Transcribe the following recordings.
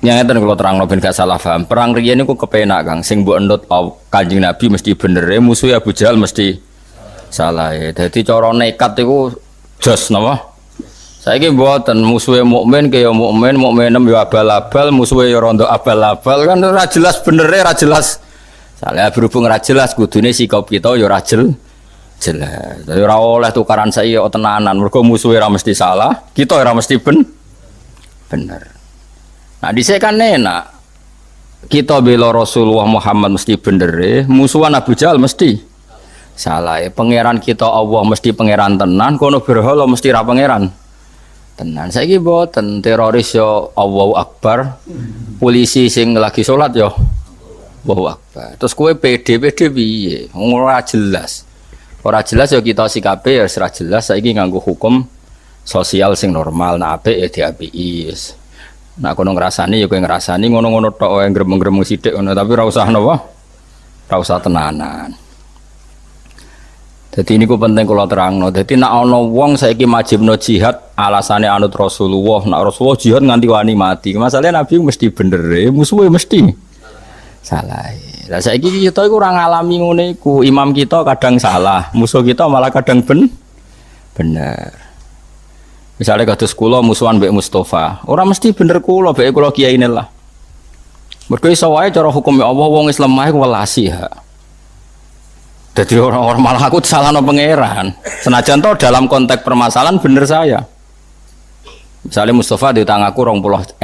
Yang ngeten kula terangno ben gak salah paham. Perang riyen niku kepenak Kang, sing mbok endut Kanjeng Nabi mesti bener, musuh Abu Jahal mesti salah. Dadi cara nekat iku jos napa? Saiki mboten musuhe mukmin kaya mukmin, mukminem ya abal-abal, musuhe ya rondo abal-abal kan ora jelas benere, ora jelas. Salah berhubung ora jelas kudune sikap kita ya ora jelas. Dadi ora oleh tukaran saiki tenanan, mergo musuhe ora mesti salah, kita ora mesti bener. Nah dhisik kan enak. Kita bela Rasulullah Muhammad mesti bener, musuhan Abu Jahal mesti salah. Pangeran kita Allah mesti pangeran tenan, kono berhala mesti ra pangeran tenan. Saiki mboten teroris yo Allahu Akbar, polisi sing lagi salat yo Allahu Akbar. Terus kowe PD piye? Ora jelas. Ora jelas yo kita sikape ya ora jelas. Saiki nganggo hukum sosial sing normal, nah apik ya diapiki. Nah kono ngrasani ya kowe ngrasani ngono-ngono tok wae gremeng-gremeng sithik ngono, tapi ora usah napa? Ora usah tenanan. Jadi ini ku penting kalau terangno. Jadi nak ana wong saiki majibno jihad alasane anut Rasulullah. Nak Rasulullah jihad nganti wani mati. Masalahnya Nabi mesti bener, musuhe mesti salah. Lah saiki kita iku ora ngalami ngene iku. Imam kita kadang salah, musuh kita malah kadang bener. Misalnya kados kula musuhan mbek Mustafa, ora mesti bener kula, mbek kula kiyaine lah. Mergo iso wae cara hukum Allah wong Islam mah welasi ha. Jadi orang-orang malah aku salahno pangeran. Senajan toh dalam konteks permasalahan bener saya. Misalnya Mustafa diutang aku 20.000.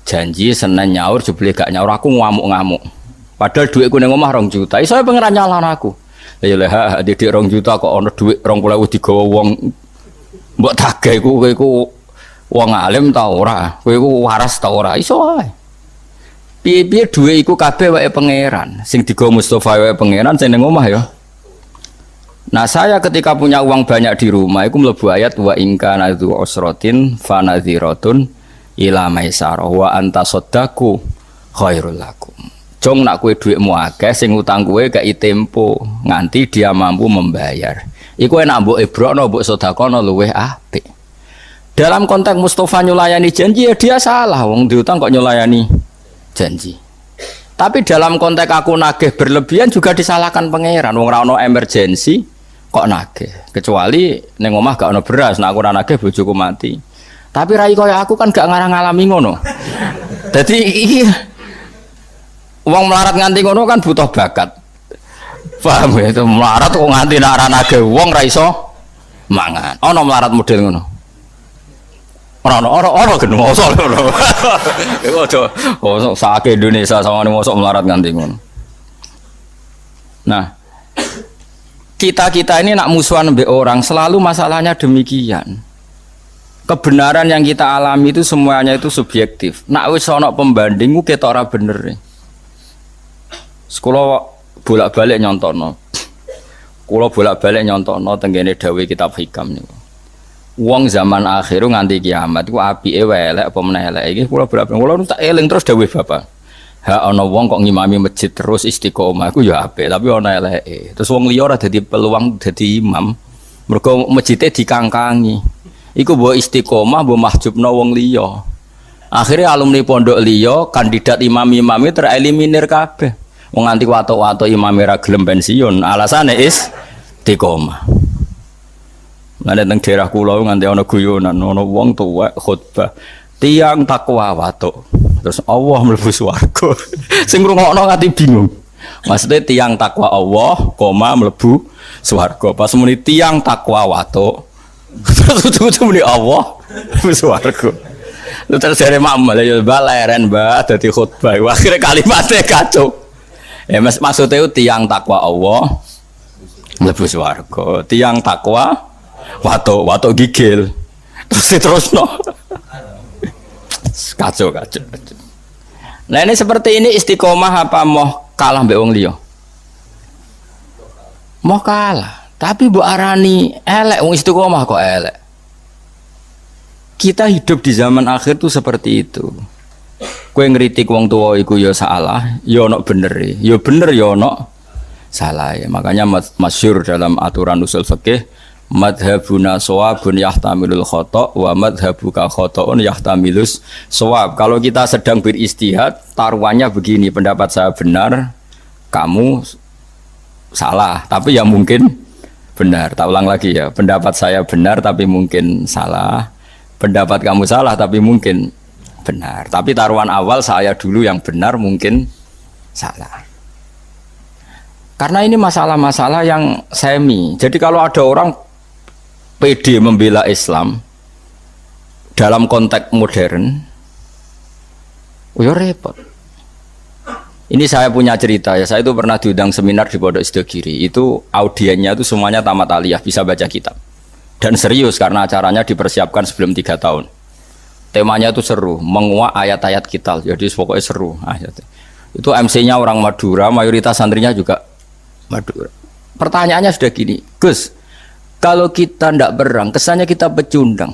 Janji Senin nyaur jebule gak nyaur aku ngamuk-ngamuk. Padahal duitku ning omah 2 juta. Iso pangeran nyalahno aku. Ya lha didik 2 juta kok ana duit 20.000 digawa wong mbok tagih kowe iku wong alim ta ora? Kowe iku waras ta ora? Iso wae. Piye-piye duwe iku kabeh wae pangeran. Sing digo Mustofa wae pangeran sing ning omah ya. Nah, saya ketika punya uang banyak di rumah iku mlebu ayat wa in kana dzu usratin fanadhiratun ila maisarah wa anta saddaku khairul lakum. Jong nak kowe dhuwitmu akeh sing utang kowe gak tempo nganti dia mampu membayar. Iku enak mbok ibrokno mbok sedekahno luweh apik. Dalam konteks Mustofa nyulayani janji ya dia salah wong diutang kok nyulayani janji. Tapi dalam konteks aku nagih berlebihan juga disalahkan pangeran. Wong ora ono emergency kok nagih. Kecuali ning omah gak ono beras, nek aku ora nagih bojoku mati. Tapi rai kaya aku kan gak ngarang ngalami ngono. Dadi iki wong melarat nganti ngono kan butuh bakat. Paham ya itu melarat kok nganti nek ora nagih wong ra iso mangan. Ono melarat model ngono. Orang kan mosok lho. Iku aja mosok sak Indonesia sama mosok melarat nganti ngono. Nah, kita ini nak musuhan mbek orang selalu masalahnya demikian. Kebenaran yang kita alami itu semuanya itu subjektif. Nak wis ana pembanding ku ketok ora bener. Sekolah bolak-balik nyontono. Kula bolak-balik nyontono tenggene dawuh kitab hikam niku. Wong zaman akhir nganti kiamat ku apike wae elek apa meneh elek iki kula bolak-balik kula tak eling terus dawuh Bapak. Ha ana wong kok ngimami masjid terus istiqomah iku ya apik tapi ana eleke. Terus wong liya ora dadi peluang dadi imam. Mergo masjide dikangkangi. Iku mbok istiqomah mbok mahjubna wong liya. Akhirnya alumni pondok liya kandidat imam-imame tereliminir kabeh. Wong nganti watuk-watuk imame ra gelem pensiun alasane istiqomah. Ada teng daerah kula nganti ana guyonan, ana wong tuwek khutbah tiang takwa watuk. Terus Allah mlebu swarga. Sing ngrungokno nganti bingung. Maksudnya tiang takwa Allah, koma mlebu swarga. Pas muni tiang takwa watuk. Terus ujug-ujug muni Allah mlebu swarga. Terus jare mamal ya baleren Mbak dadi khutbah. Akhire kalimatnya kacau. Maksudnya tiang takwa Allah mlebu swarga. Tiang takwa watuk gigil terus no kacau. Nah ini seperti ini istiqomah apa mau kalah mbek wong liya? Mau kalah, tapi mbok arani elek wong istiqomah kok elek. Kita hidup di zaman akhir tuh seperti itu. Kowe ngritik wong tuwa iku ya salah, ya ono bener ya ono salah ya. Makanya masyhur dalam aturan usul fikih madhabuna shawabun yahtamilul khata' wa madhabuka khata'un yahtamilus shawab. Kalau kita sedang beristihad, taruhannya begini, pendapat saya benar, kamu salah, tapi ya mungkin benar. Tak ulang lagi ya, pendapat saya benar tapi mungkin salah, pendapat kamu salah tapi mungkin benar. Tapi taruhan awal saya dulu yang benar, mungkin salah. Karena ini masalah-masalah yang semi. Jadi kalau ada orang PD membela Islam dalam konteks modern, ya repot. Ini saya punya cerita ya. Saya itu pernah diundang seminar di Pondok Sidogiri. Itu audiennya itu semuanya tamat aliyah, bisa baca kitab. Dan serius karena acaranya dipersiapkan sebelum 3 tahun. Temanya itu seru, menguak ayat-ayat kita. Jadi pokoknya seru. Itu MC-nya orang Madura, mayoritas santrinya juga Madura. Pertanyaannya sudah gini, Gus, kalau kita tidak perang, kesannya kita pecundang.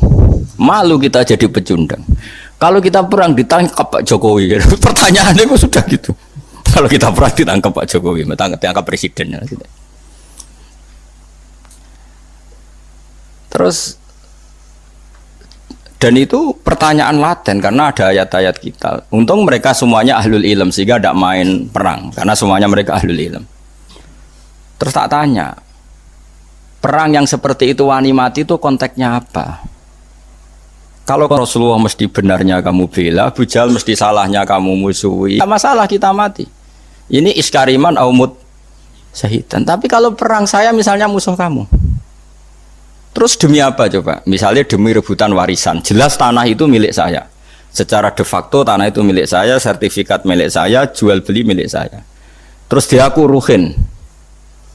Malu kita jadi pecundang. Kalau kita perang ditangkap Pak Jokowi. Pertanyaannya itu sudah gitu. Kalau kita perang ditangkap Pak Jokowi, ditangkap presiden. Terus, dan itu pertanyaan laten karena ada ayat-ayat kita. Untung mereka semuanya ahlul ilm sehingga tidak main perang karena semuanya mereka ahlul ilm. Terus tak tanya, perang yang seperti itu wani mati itu konteksnya apa? Kalau Rasulullah mesti benarnya kamu bela, Abu Jahal mesti salahnya kamu musuhi. Tidak masalah kita mati. Ini iskariman aumut syahidan. Tapi kalau perang saya misalnya musuh kamu, terus demi apa coba? Misalnya demi rebutan warisan. Jelas tanah itu milik saya. Secara de facto tanah itu milik saya, sertifikat milik saya, jual beli milik saya. Terus dia aku ruhin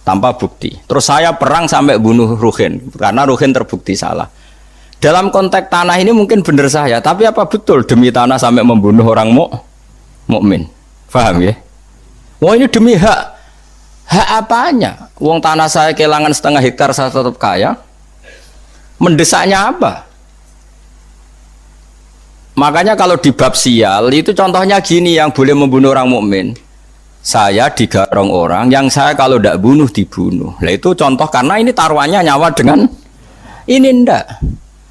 tanpa bukti. Terus saya perang sampai bunuh ruhin karena ruhin terbukti salah. Dalam konteks tanah ini mungkin benar saya, tapi apa betul demi tanah sampai membunuh orang mukmin? Paham ya? Wah ini demi hak apanya? Wong tanah saya kehilangan setengah hektar saya tetap kaya. Mendesaknya apa? Makanya kalau di bab sial itu contohnya gini yang boleh membunuh orang mukmin. Saya digarong orang yang saya kalau tidak bunuh dibunuh. Nah itu contoh karena ini taruhannya nyawa dengan ini ndak.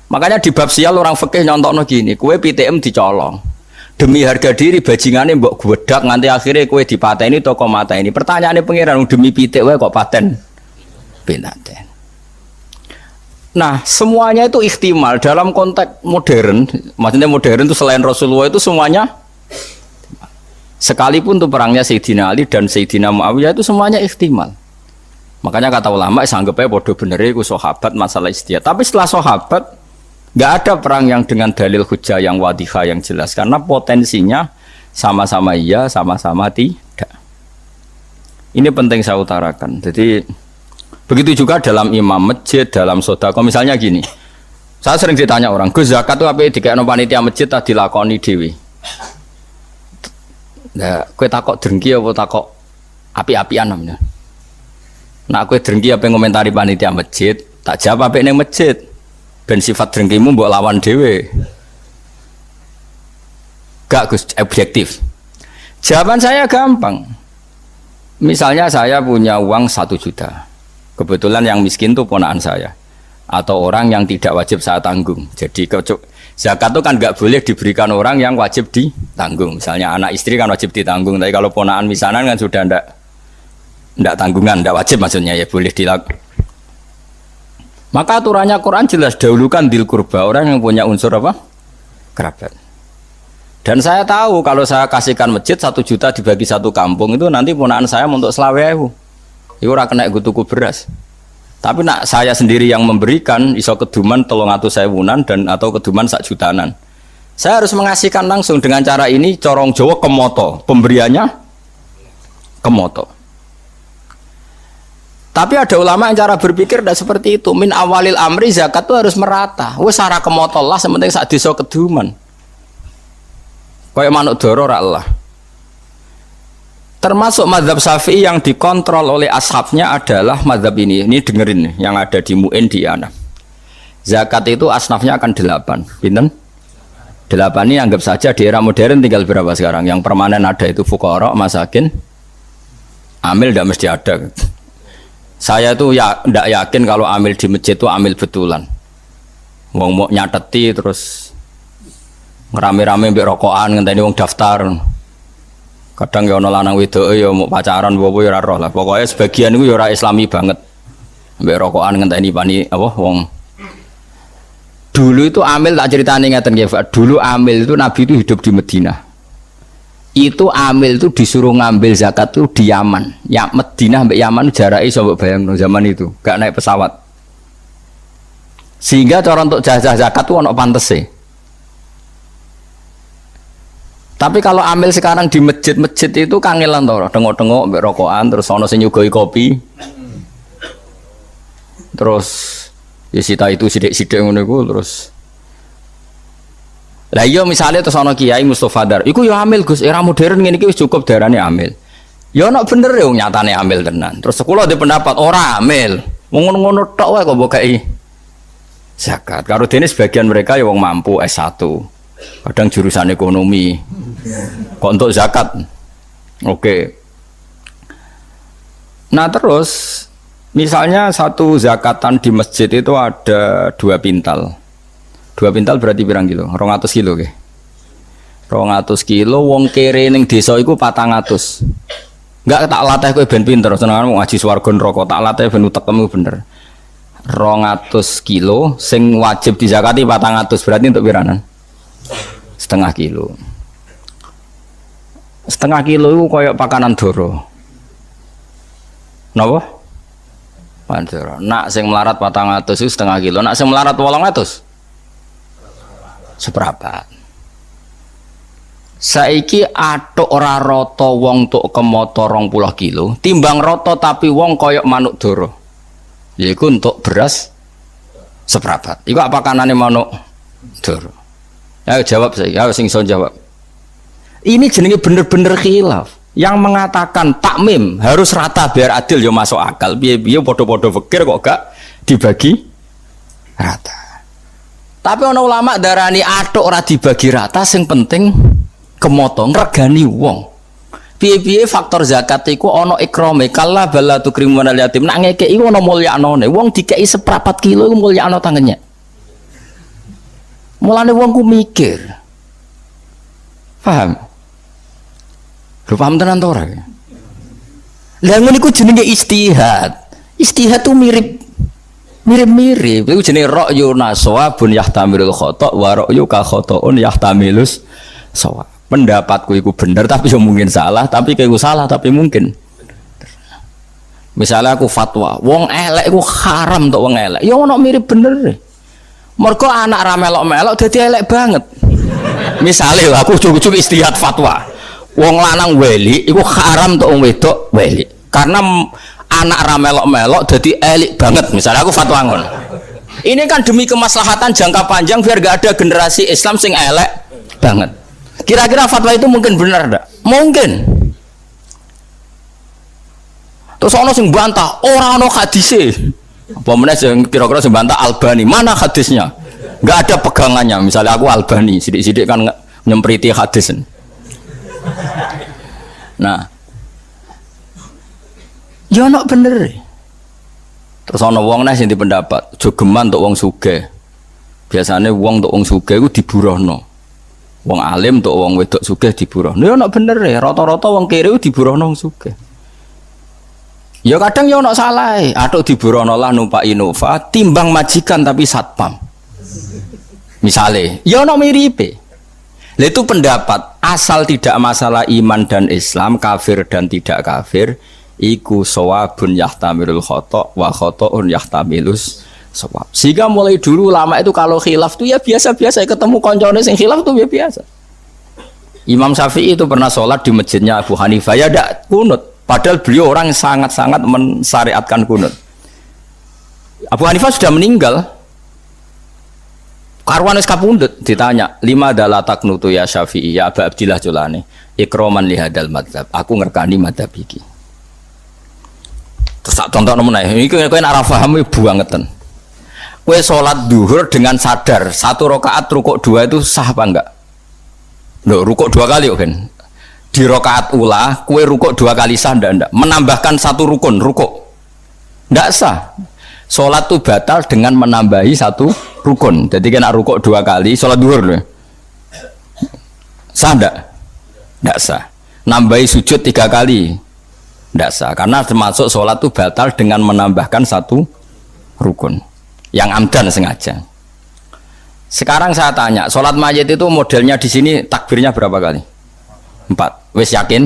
Makanya di bab sial orang fikih nyontokno gini, kue PTM dicolong. Demi harga diri bajingane mbok gwedak nganti akhirnya kue dipateni toko mata ini. Pertanyaannya pangeran demi pitik wae kok paten pinaten. Nah, semuanya itu ikhtimal dalam konteks modern. Maksudnya modern itu selain Rasulullah itu semuanya, sekalipun itu perangnya Sayyidina Ali dan Sayyidina Muawiyah itu semuanya ikhtimal. Makanya kata ulama sanggepnya bodoh bener itu sahabat masalah istihad. Tapi setelah sahabat nggak ada perang yang dengan dalil hujah yang wadihah yang jelas karena potensinya sama-sama iya, sama-sama tidak. Ini penting saya utarakan. Jadi begitu juga dalam imam masjid, dalam sedekah. Misalnya gini, saya sering ditanya orang, Gus zakat itu apa dikekno panitia masjid tadi dilakoni dhewe. Nah, kowe takok drengki apa takok api-apian namanya. Nah, kowe drengki apa ngomentari panitia masjid, tak jawab apik ning masjid. Ben sifat drengkimu mbok lawan dhewe. Gak Gus, objektif. Jawaban saya gampang. Misalnya saya punya uang 1 juta. Kebetulan yang miskin itu ponakan saya atau orang yang tidak wajib saya tanggung. Jadi zakat itu kan nggak boleh diberikan orang yang wajib ditanggung. Misalnya anak istri kan wajib ditanggung, tapi kalau ponakan misanan kan sudah ndak tanggungan, ndak wajib maksudnya ya boleh dilakukan. Maka aturannya Quran jelas dahulukan dil kurba, orang yang punya unsur apa? Kerabat. Dan saya tahu kalau saya kasihkan masjid 1 juta dibagi 1 kampung itu nanti ponakan saya untuk selawehu. Itu ora kena tuku beras. Tapi nak saya sendiri yang memberikan iso keduman 300.000-an dan atau keduman 1 jutaan. Saya harus mengasihkan langsung dengan cara ini corong Jawa kemoto, pemberiannya kemoto. Tapi ada ulama yang cara berpikir tidak seperti itu. Min awalil amri zakat itu harus merata. Wes sara kemoto lah sementing sak desa keduman. Kayak manuk doro ra Allah. Termasuk mazhab Syafi'i yang dikontrol oleh ashabnya adalah mazhab ini. Ini dengerin nih, yang ada di Mu'in di Anaf. Zakat itu asnafnya akan 8. Pinten? 8 ini anggap saja di era modern tinggal berapa sekarang? Yang permanen ada itu fuqara, masakin, amil tidak mesti ada. Saya tuh ya ndak yakin kalau amil di masjid itu amil betulan. Wong mau nyateti terus ngerame-rame mbek rokokan ngenteni wong daftar. Kadang ya ana lanang wedoke ya mau pacaran apa ya ora roh lah. Pokoke sebagian iku ya ora islami banget. Mbek rokokan ngenteni pani apa wong. Dulu itu amil tak ceritane ngeten nggih, Pak. Dulu amil itu Nabi itu hidup di Madinah. Itu amil itu disuruh ngambil zakat tuh di Yaman. Ya Madinah mbek Yaman jarake iso mbok bayangno zaman itu, gak naik pesawat. Sehingga cara untuk jajah zakat tuh ono pantese. Tapi kalau amil sekarang di masjid-masjid itu kangelan to, tengok-tengok mbek rokokan terus ono sing nyugoi kopi. Terus ya sita itu sidik-sidik ngono iku terus. Lah iya misalnya terus ana kiai Mustofa Dar, iku ya amil Gus, era modern ngene iki wis cukup darane amil. Ya ana bener ya nyatane amil tenan. Terus sekolah di pendapat ora amil. Ngono-ngono tok wae kok mbok kei zakat. Karo dene sebagian mereka ya wong mampu S1. Kadang jurusan ekonomi. Kok untuk zakat. Oke. Nah, terus misalnya satu zakatan di masjid itu ada 2 pintal. 2 pintal berarti pirang kilo? 200 kilo ke? 200 kilo wong kere ning desa iku 400. Enggak tak latih kowe ben pinter, senengan ngaji swarga neraka, tak latih ben utekmu bener. 200 kilo sing wajib dizakati 400 berarti untuk piranan? Setengah kilo. Setengah kilo itu koyok pakanan doro. Napa? Pandoro. Nak sing melarat 400 itu setengah kilo, nak sing melarat 800 seprapat. Saiki atok ora rata wong tuk kemoto 20 kilo, timbang rata tapi wong koyok manuk doro. Yaiku untuk beras seprapat. Iku apa kanane manuk doro? Ayo jawab saya, ayo sing iso jawab. Ini jenenge bener-bener khilaf. Yang mengatakan takmim harus rata biar adil ya masuk akal. Piye-piye padha-padha fikir kok gak dibagi rata. Tapi ana ulama darani atok ora dibagi rata, sing penting kemoto ngregani wong. Piye-piye faktor zakat iku ana ikrame, kala bala tukrimunal yatim. Nak ngekeki iku ana mulyanane. Wong dikeki seprapat kilo iku mulyakno tangannya. Mulane wong ku mikir. Paham? Lho paham tenan to ora? Lah ngono iku jenenge istihad. Istihad tuh mirip-mirip. Iku jenenge ra'yu nasawabun yahtamilul khata' wa ra'yu ka khata'un yahtamilus shawab. Pendapatku iku bener tapi ya mungkin salah, tapi kayak salah tapi mungkin. Misalnya aku fatwa, wong elek iku haram untuk wong elek. Ya ono mirip bener. Mergo anak ra melok-melok dadi elek banget. Misalnya aku cukup istihad fatwa. Wong lanang weli iku haram untuk wong wedok weli. Karena anak ra melok-melok dadi elek banget. Misalnya aku fatwa ngono. Ini kan demi kemaslahatan jangka panjang biar gak ada generasi Islam sing elek banget. Kira-kira fatwa itu mungkin benar enggak? Mungkin. Terus ono sing bantah, ora ono hadise. Apa meneh sing kira-kira sing bantah Albani, mana hadisnya? Enggak ada pegangannya. Misalnya aku Albani, sidik-sidik kan nyempriti hadis. Nah. Ya ono bener. Terus ono wong neh sing pendapat, jogeman untuk wong sugih. Biasane wong untuk wong sugih iku diburohno. Wong alim untuk wong wedok sugih diburohno. Ya ono bener ya, rata-rata wong kere diburohno wong sugih. Ya kadang ya ono salah, atuk diburohno lah numpak Innova timbang majikan tapi satpam. Misale, ya ono miripe. Lah itu pendapat asal tidak masalah iman dan Islam, kafir dan tidak kafir, iku shawabun yahtamilul khata' wa khata'un yahtamilus shawab. Sehingga mulai dulu ulama itu kalau khilaf tuh ya biasa-biasa, ketemu koncone sing khilaf tuh ya biasa. Imam Syafi'i itu pernah sholat di masjidnya Abu Hanifah ya ndak kunut, padahal beliau orang yang sangat-sangat mensyariatkan kunut. Abu Hanifah sudah meninggal. Karwan wis kapundhut ditanya, "Lima adalah taknutu ya Syafi'i ya Aba Abdillah Julani, ikroman lihadal madzhab." Aku ngerkani madzhab iki. Terus tak contohno meneh, iki kowe nek ora paham buangeten. Kowe salat zuhur dengan sadar 1 rakaat rukuk 2 itu sah apa enggak? Lho, rukuk 2 kali kan. Di rakaat ula kowe rukuk 2 kali sah ndak? Menambahkan 1 rukun rukuk. Tidak sah. Sholat itu batal dengan menambahi satu rukun. Jadi kena rukuk 2 kali, sholat duhur loh. Sah tidak? Tidak sah. Nambahi sujud 3 kali, tidak sah. Karena termasuk sholat itu batal dengan menambahkan satu rukun. Yang amdan sengaja. Sekarang saya tanya, sholat mayit itu modelnya di sini takbirnya berapa kali? 4. Wes yakin?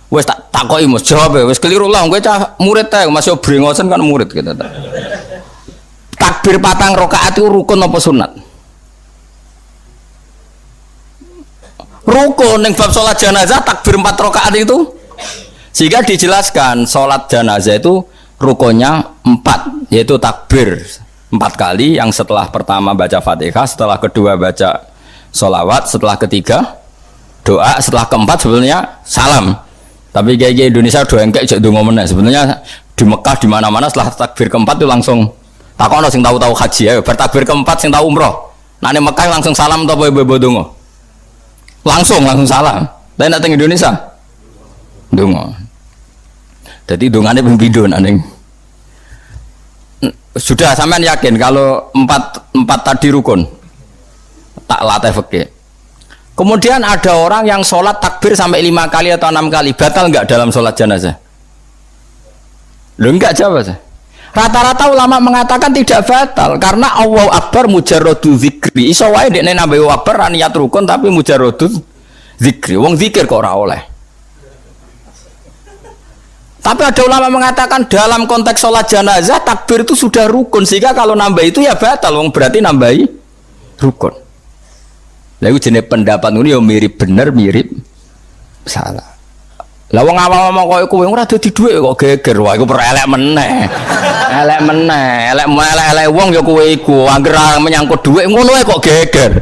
Wes tak takoki Mus, jawab ya, wes keliru lah, gue cah murid teh, masih brengosen kan murid gitu. Takbir 4 rakaat itu rukun apa sunat? Rukun yang bab sholat jenazah takbir 4 rakaat itu. Sehingga dijelaskan sholat jenazah itu rukunnya 4, yaitu takbir 4 kali, yang setelah pertama baca Fatihah, setelah kedua baca sholawat, setelah ketiga doa, setelah keempat sebenarnya salam. Tapi kayak Indonesia doa engkek cek donga meneh. Sebenarnya di Mekah di mana-mana setelah takbir keempat itu langsung takono sing tahu-tahu haji ya, bertakbir keempat sing tahu umroh. Nah di Mekah langsung salam atau bobo donga. Langsung salam. Tapi nek teng Indonesia donga. Jadi dongane ping pindho ning. Sudah sampean yakin kalau empat tadi rukun? Tak latih fikih. Kemudian ada orang yang sholat takbir sampai 5 kali atau 6 kali, batal enggak dalam sholat jenazah? Loh enggak, jawab saya. Rata-rata ulama mengatakan tidak batal karena Allahu Akbar mujarradu zikri. Iso wae dekne nambahi Allahu Akbar niat rukun tapi mujarradu zikri. Wong zikir kok ora oleh. Tapi ada ulama mengatakan dalam konteks sholat jenazah takbir itu sudah rukun, sehingga kalau nambah itu ya batal. Wong berarti nambahi rukun. Lalu jenis pendapat ini yang mirip bener mirip salah. Lah wong awam-awam koyo kowe ora dadi dhuwit kok geger. Wah iku perelek meneh. Elek wong ya kowe iku anggere menyangkut dhuwit ngono ae kok geger.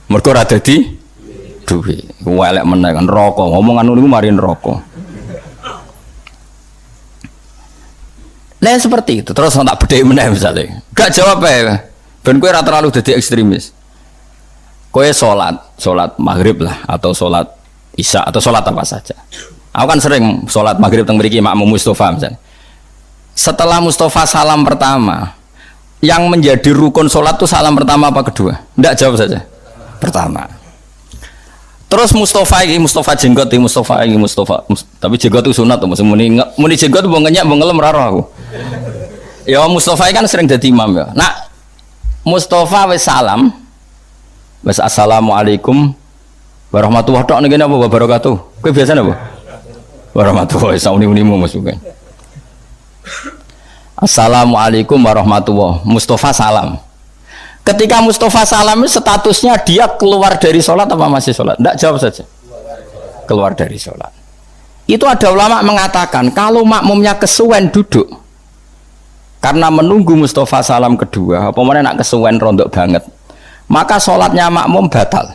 Mergo ora dadi dhuwit. Ku elek meneh kan neraka. Ngomongan niku mari neraka. Lah seperti itu. Terus tak bedheki meneh misale. Gak jawab ae. Ben kowe ora terlalu dadi ekstremis. Kowe sholat maghrib lah, atau sholat isya, atau sholat apa saja. Aku kan sering sholat maghrib teng mriki makmum Mustafa misalnya. Setelah Mustafa salam pertama, yang menjadi rukun sholat itu salam pertama apa kedua? Tidak, jawab saja. Pertama. Terus Mustafa jenggot, tapi jenggot itu sunat tuh, muni jenggot itu ngenyak ngelem raro aku. Ya Mustafa kan sering jadi imam ya. Nah, Mustafa wis salam. Mas assalamualaikum warahmatullahi wabarakatuh. Niki napa wabarakatuh? Kowe biasa napa? Warahmatullahi sauni-unimu masukan. Assalamualaikum warahmatullahi. Mustafa salam. Ketika Mustafa salam statusnya dia keluar dari sholat apa masih sholat? Tidak, jawab saja. Keluar dari sholat. Itu ada ulama mengatakan kalau makmumnya kesuwen duduk karena menunggu Mustafa salam kedua, apa mana nak kesuwen rondok banget, maka sholatnya makmum batal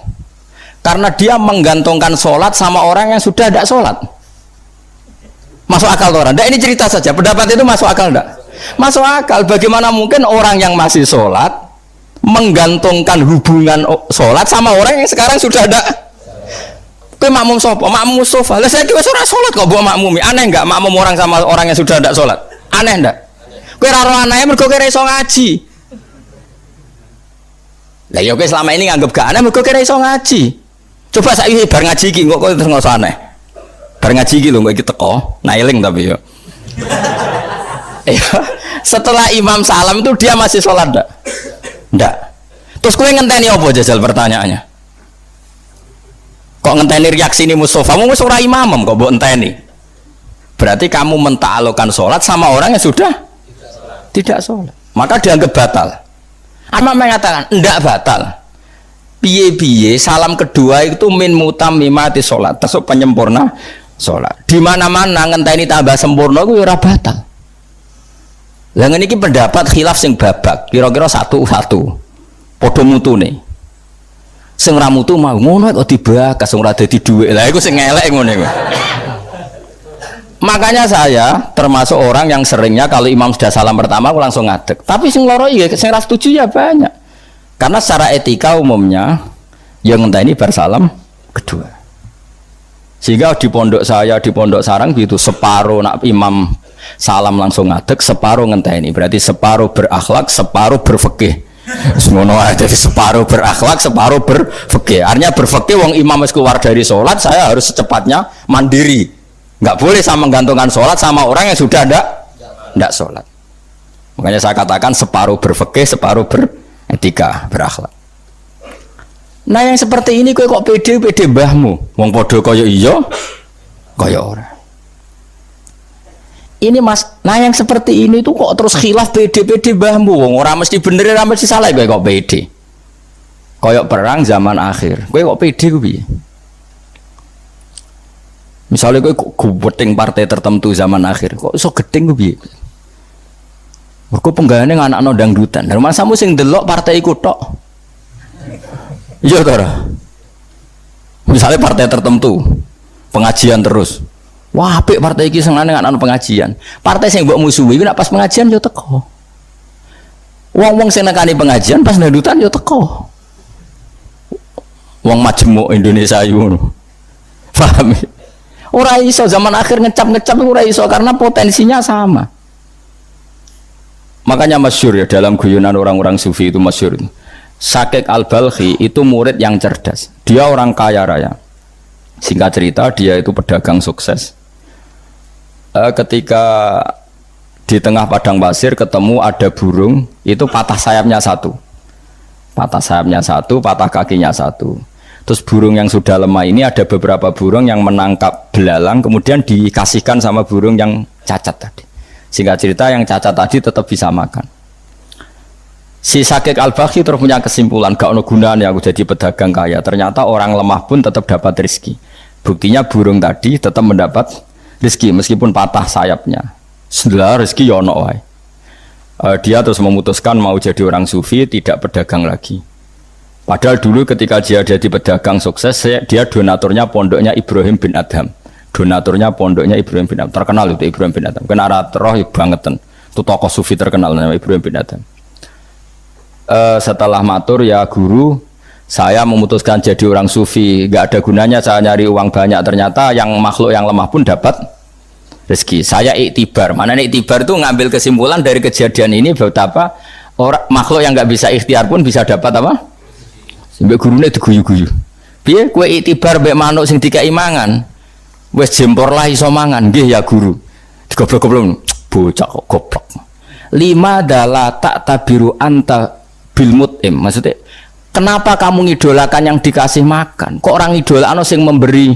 karena dia menggantungkan sholat sama orang yang sudah tidak sholat. Masuk akal orang? Ini cerita saja, pendapat itu masuk akal tidak? Masuk akal. Bagaimana mungkin orang yang masih sholat menggantungkan hubungan sholat sama orang yang sekarang sudah ada? Ke makmum sopo? Makmum Mustafa. Lah saya kira ora sholat kok buat makmumi. Aneh enggak makmum orang sama orang yang sudah tidak sholat? Aneh enggak? Kowe ora ro aneh mergo kowe iso ngaji. Lah ya kowe selama ini nganggep gak aneh mergo kira iso ngaji. Coba saiki bar ngaji iki kok terus ngoso aneh. Bar ngaji iki lho kok iki teko, nailing tapi yo. Setelah imam salam itu dia masih sholat ndak? Ndak. Terus kowe ngenteni apa jajal pertanyaannya? Kok ngenteni reaksi ini Mustafa? Wong wis ora imam kok mbok enteni. Berarti kamu mentaalokan sholat sama orang yang sudah tidak sholat. Maka dianggap batal. Ama mengatakan enggak batal. Piye-piye salam kedua itu min mutammimati sholat, termasuk penyempurna sholat. Di mana-mana ngenteni tambah sempurna itu ora batal. Lah ngene iki pendapat khilaf sing babak, kira-kira satu-satu. Padha mutune. Sing ora mutu mau ngono kok dibakas sing ora dadi dhuwit. Lah iku sing elek ngono iku. Makanya saya termasuk orang yang seringnya kalau imam sudah salam pertama aku langsung ngadeg. Tapi sing loro ya sing ra setuju ya banyak. Karena secara etika umumnya yang ngenteni bar salam kedua. Sehingga di pondok saya di pondok sarang gitu separuh nak imam salam langsung ngadeg, separuh ngenteni. Berarti separuh berakhlak, separuh berfikih. Semono aja, jadi separuh berakhlak, separuh berfikih. Artinya berfikih wong imam wis keluar dari sholat, saya harus secepatnya mandiri. Enggak boleh sama menggantungkan sholat sama orang yang sudah ndak sholat. Makanya saya katakan separuh berfikih, separuh beretika, berakhlak. Nah yang seperti ini kowe kok pede mbahmu. Wong padha kaya iya, kaya ora. Ini mas, nah yang seperti ini tuh kok terus khilaf pede mbahmu. Wong ora mesti bener, ora mesti salah kowe kok pede. Kaya perang zaman akhir. Kowe kok pede ku piye? Misalnya kowe gubeting partai tertentu zaman akhir, kok iso gedeng ku piye? Mergo penggayane anakno dangdutan. Lah masamu sing delok partai iku tok. Iya ta ora? Misalnya partai tertentu pengajian terus. Wah, apik partai iki senengane anak pengajian. Partai sing mbok musuhi nek pas pengajian yo teko. Wong-wong sing nekani pengajian pas dangdutan yo teko. Wong majemuk Indonesia ngono. Paham? Ora iso zaman akhir ngecap-ngecap ora iso karena potensinya sama. Makanya masyhur ya dalam guyonan orang-orang sufi itu masyhur. Syakik Al-Balkhi itu murid yang cerdas. Dia orang kaya raya. Singkat cerita dia itu pedagang sukses. Ketika di tengah padang pasir ketemu ada burung, itu patah sayapnya satu, patah kakinya satu. Terus burung yang sudah lemah ini ada beberapa burung yang menangkap belalang, kemudian dikasihkan sama burung yang cacat tadi. Singkat cerita yang cacat tadi tetap bisa makan. Si Syakik Al-Balkhi terus punya kesimpulan, gak ada gunanya aku jadi pedagang kaya. Ternyata orang lemah pun tetap dapat rezeki. Buktinya burung tadi tetap mendapat rezeki meskipun patah sayapnya. Setelah rezeki ya ono wae. Dia terus memutuskan mau jadi orang sufi, tidak pedagang lagi. Padahal dulu ketika dia jadi pedagang sukses, dia donaturnya pondoknya Ibrahim bin Adham. Donaturnya pondoknya Ibrahim bin Adham. Terkenal itu Ibrahim bin Adham. Kena roh bangetan. Itu tokoh sufi terkenal namanya Ibrahim bin Adham. Setelah matur ya guru, saya memutuskan jadi orang sufi, gak ada gunanya saya nyari uang banyak. Ternyata yang makhluk yang lemah pun dapat rezeki. Saya iktibar. Mana iktibar itu ngambil kesimpulan dari kejadian ini betapa orang makhluk yang nggak bisa ikhtiar pun bisa dapat apa? Sampai gurunya diguyu-guyu. Piye kowe iktibar mbek manuk sing dikai mangan. Wis jempor lah iso mangan. Nggih ya guru. Digoblok-goblok bocah kok goblok. 5 dala tak tabiru anta bil mut'im. Maksudnya kenapa kamu ngidolakan yang dikasih makan? Kok orang idolakno sing memberi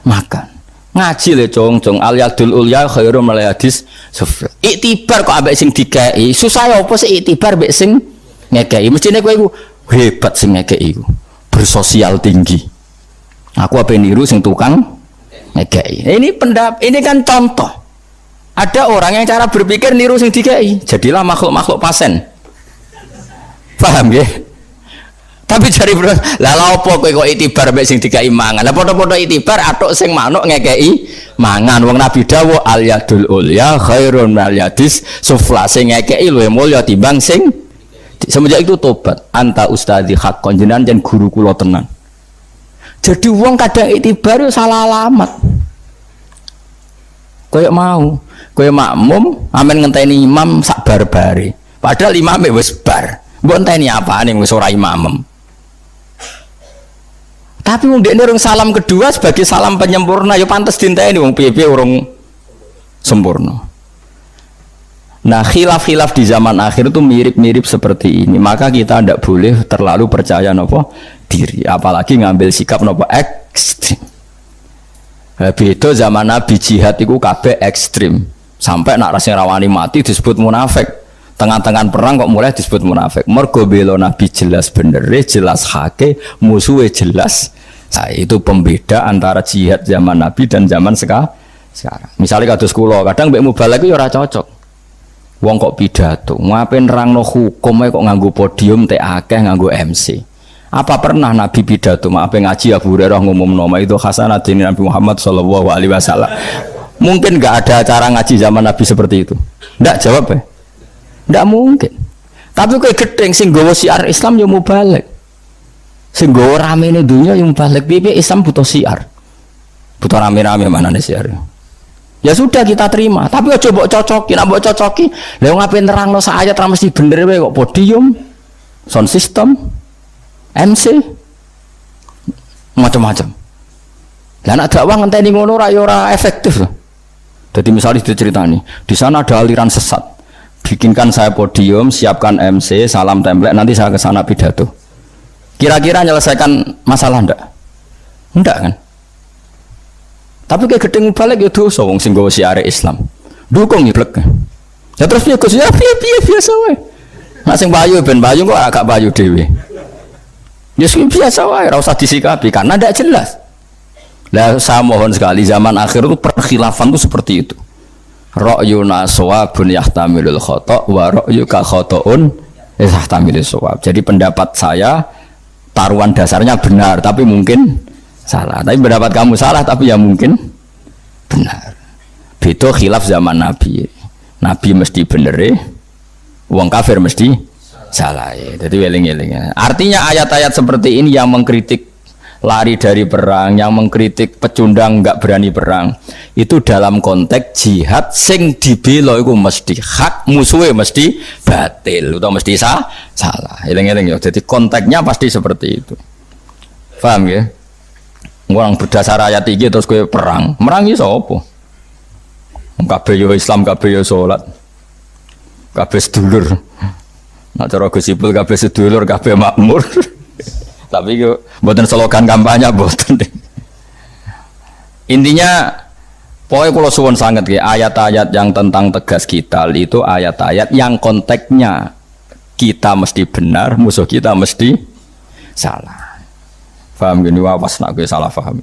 makan? Ngaji le cong al yadul ulya khairum al hadis sufla. Iktibar kok ambek sing dikei. Susah ya apa sih iktibar mbek sing ngekei? Mestine kowe iku hebat sing ngekei iku. Bersosial tinggi. Aku apa niru sing tukang ngekei. Ini kan contoh. Ada orang yang cara berpikir niru sing dikei. Jadilah makhluk-makhluk pasen. Paham ya? Tapi cari bro, lah apa kowe kok itibar mek sing dikai mangan. Lah padha-padha itibar atuk sing manuk ngekeki mangan. Wong Nabi dawuh al yadul ulya khairun minal yadis sufla, sing ngekeki luwih mulya timbang sing. Semenjak itu tobat. Anta ustadzi haqqon, jenengan jan guru kula tenan. Jadi wong kadang itibar yo salah alamat. Koyok mau, kowe makmum amen ngenteni imam sak bar-bare. Padahal imame wis bar. Mbok enteni apane wis ora imamem. Tapi wong dekne urung salam kedua sebagai salam penyempurna ya pantes dinteni wong piye-piye urung sempurna. Nah, khilaf-khilaf di zaman akhir itu mirip-mirip seperti ini. Maka kita tidak boleh terlalu percaya nopo diri, apalagi ngambil sikap nopo ekstrim. Beda zaman Nabi jihad itu kabeh ekstrim. Sampai nak rasanya rawani mati disebut munafik. Tengah-tengah perang kok mulai disebut munafik. Mergo bela Nabi jelas bener, jelas hake, musuhnya jelas. Nah, itu pembeda antara jihad zaman Nabi dan zaman sekarang. Misalnya kados kula, kadang mbek mubalek itu ora cocok. Wong kok pidato, ngapain nerangno hukum kok nganggo podium teh akeh nganggo MC. Apa pernah Nabi pidato, maaf ngaji Abu Hurairah ngumumno itu hasanatun Nabi Muhammad sallallahu alaihi wasallam. Mungkin enggak ada acara ngaji zaman Nabi seperti itu. Enggak jawab ya? Enggak mungkin. Tapi kowe gedeng sing nggawa syiar Islam yo mubalek. Sing nggawa ramene dunya yo mubalek. Piye Islam butuh syiar. Butuh rame-rame manane syiar. Ya sudah kita terima, tapi aja mbok cocoki, nek mbok cocoki, lha wong ape nerangno sak ayat ra mesti bener wae kok podium, sound system, MC macam-macam. Lah nek dakwah ngenteni ngono ra ya ora efektif. Jadi misalnya diceritani, di sana ada aliran sesat. Bikinkan saya podium, siapkan MC, salam template, nanti saya ke sana pidato. Kira-kira menyelesaikan masalah ndak? Ndak kan? Tapi kayak gedeng balik ya dosa wong sing nggawa siare Islam. Dukung ya blek. Ya terus piye Gus? Ya piye biasa wae. Nek sing bayu ben bayu kok agak bayu dhewe. Ya sing biasa wae, ora usah disikapi karena ndak jelas. Lah saya mohon sekali zaman akhir itu perkhilafan itu seperti itu. Ra'yuna shawabun yahtamilul khata' wa ra'yuka khata'un yahtamilul shawab. Jadi pendapat saya taruhan dasarnya benar tapi mungkin salah, tapi pendapat kamu salah tapi ya mungkin benar. Beda khilaf zaman Nabi. Nabi mesti bener, wong kafir mesti salah. Jadi weling-weling. Artinya ayat-ayat seperti ini yang mengkritik lari dari perang, yang mengkritik pecundang nggak berani perang, itu dalam konteks jihad sing dibela iku mesti hak, musuhnya mesti batil atau mesti salah. Eling-eling ya. Jadi konteksnya pasti seperti itu. Paham ya? Orang berdasar ayat iki terus kowe perang. Merangi sapa? Kabeh yo Islam, kabeh yo salat. Kabeh sedulur. Nek cara Gus Ipul kabeh sedulur, kabeh makmur. Tapi yo mboten slogan kampanye mboten. Intinya pokoknya kalau suwun sangat ya, ayat-ayat yang tentang tegas kita itu ayat-ayat yang konteksnya kita mesti benar, musuh kita mesti salah. Paham gini, awas nak gue salah paham.